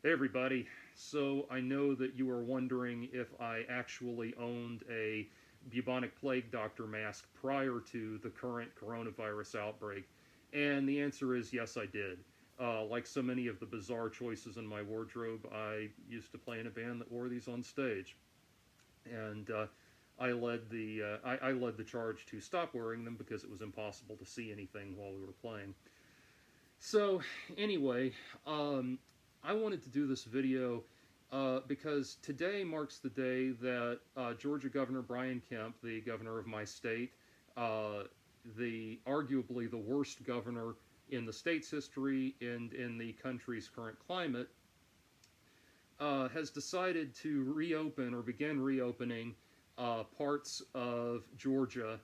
Hey everybody. So I know that you are wondering if I actually owned a bubonic plague doctor mask prior to the current coronavirus outbreak. And the answer is yes, I did. Like so many of the bizarre choices in my wardrobe, I used to play in a band that wore these on stage. And I led the charge to stop wearing them because it was impossible to see anything while we were playing. So, anyway, I wanted to do this video because today marks the day that Georgia Governor Brian Kemp, the governor of my state, the arguably the worst governor in the state's history and in the country's current climate, has decided to reopen or begin reopening parts of Georgia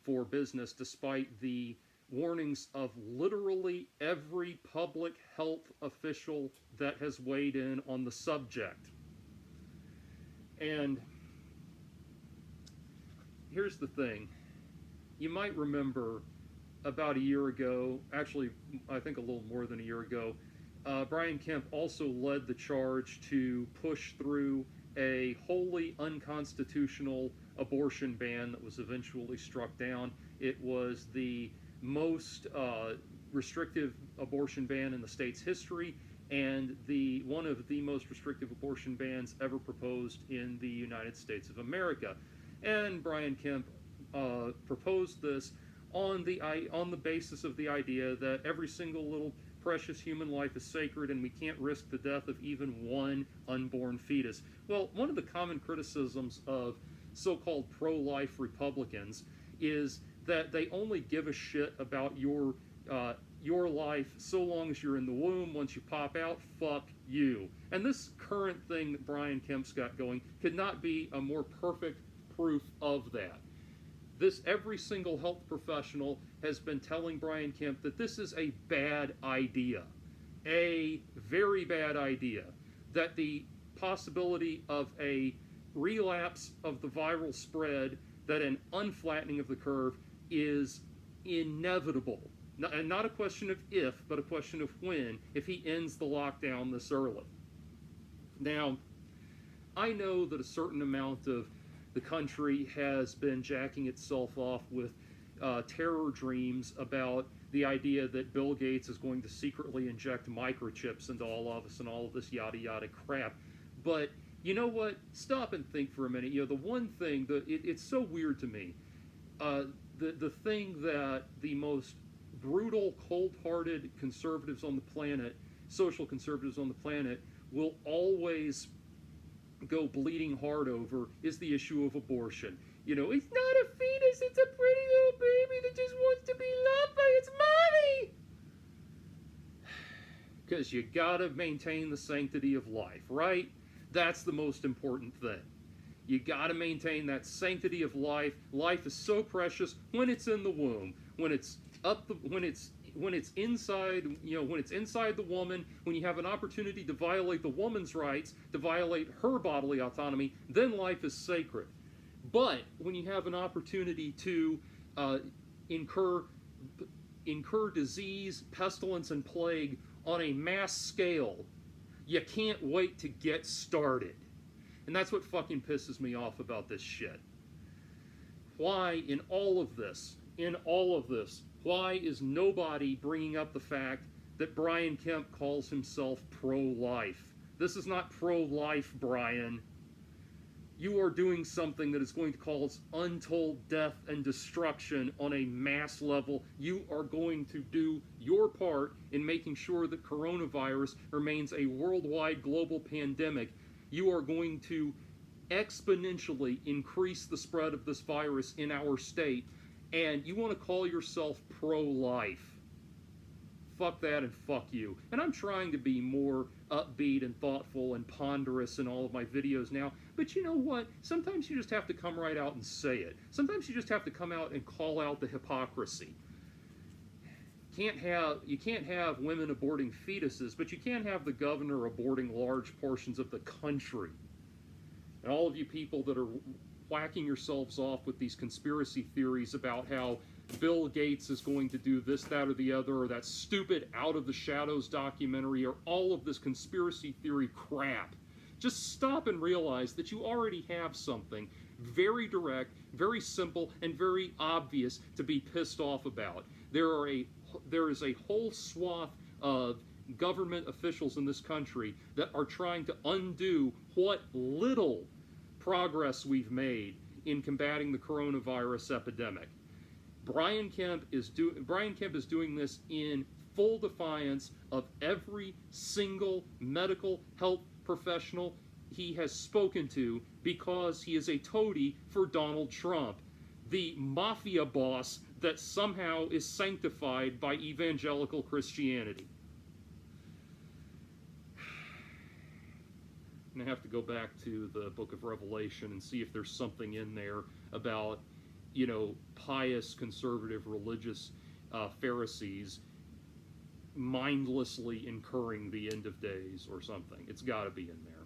for business despite the warnings of literally every public health official that has weighed in on the subject. And here's the thing. You might remember about a year ago, actually, I think a little more than a year ago, Brian Kemp also led the charge to push through a wholly unconstitutional abortion ban that was eventually struck down. It was the most restrictive abortion ban in the state's history, and one of the most restrictive abortion bans ever proposed in the United States of America. And Brian Kemp proposed this on the basis of the idea that every single little precious human life is sacred and we can't risk the death of even one unborn fetus. Well, one of the common criticisms of so-called pro-life Republicans is that they only give a shit about your life so long as you're in the womb. Once you pop out, fuck you. And this current thing that Brian Kemp's got going could not be a more perfect proof of that. Every single health professional has been telling Brian Kemp that this is a bad idea, a very bad idea, that the possibility of a relapse of the viral spread, that an unflattening of the curve is inevitable. And not a question of if, but a question of when, if he ends the lockdown this early. Now, I know that a certain amount of the country has been jacking itself off with terror dreams about the idea that Bill Gates is going to secretly inject microchips into all of us and all of this yada yada crap. But you know what? Stop and think for a minute. The one thing that it's so weird to me. The thing that the most brutal, cold-hearted conservatives on the planet, social conservatives on the planet, will always go bleeding hard over is the issue of abortion. It's not a fetus, it's a pretty little baby that just wants to be loved by its mommy. Because you gotta maintain the sanctity of life, right? That's the most important thing. You gotta maintain that sanctity of life. Life is so precious when it's in the womb, when it's inside, when it's inside the woman, when you have an opportunity to violate the woman's rights, to violate her bodily autonomy, then life is sacred. But when you have an opportunity to incur disease, pestilence, and plague on a mass scale, you can't wait to get started. And that's what fucking pisses me off about this shit. Why in all of this, why is nobody bringing up the fact that Brian Kemp calls himself pro-life? This is not pro-life, Brian. You are doing something that is going to cause untold death and destruction on a mass level. You are going to do your part in making sure that coronavirus remains a worldwide global pandemic. You are going to exponentially increase the spread of this virus in our state, and you want to call yourself pro-life. Fuck that and fuck you. And I'm trying to be more upbeat and thoughtful and ponderous in all of my videos now, but you know what? Sometimes you just have to come right out and say it. Sometimes you just have to come out and call out the hypocrisy. You can't have women aborting fetuses, but you can have the governor aborting large portions of the country. And all of you people that are whacking yourselves off with these conspiracy theories about how Bill Gates is going to do this, that, or the other, or that stupid Out of the Shadows documentary, or all of this conspiracy theory crap. Just stop and realize that you already have something very direct, very simple, and very obvious to be pissed off about. There is a whole swath of government officials in this country that are trying to undo what little progress we've made in combating the coronavirus epidemic. Brian Kemp is doing this in full defiance of every single medical health professional he has spoken to, because he is a toady for Donald Trump, the mafia boss that somehow is sanctified by evangelical Christianity. And I have to go back to the book of Revelation and see if there's something in there about, pious, conservative, religious Pharisees mindlessly incurring the end of days or something. It's got to be in there.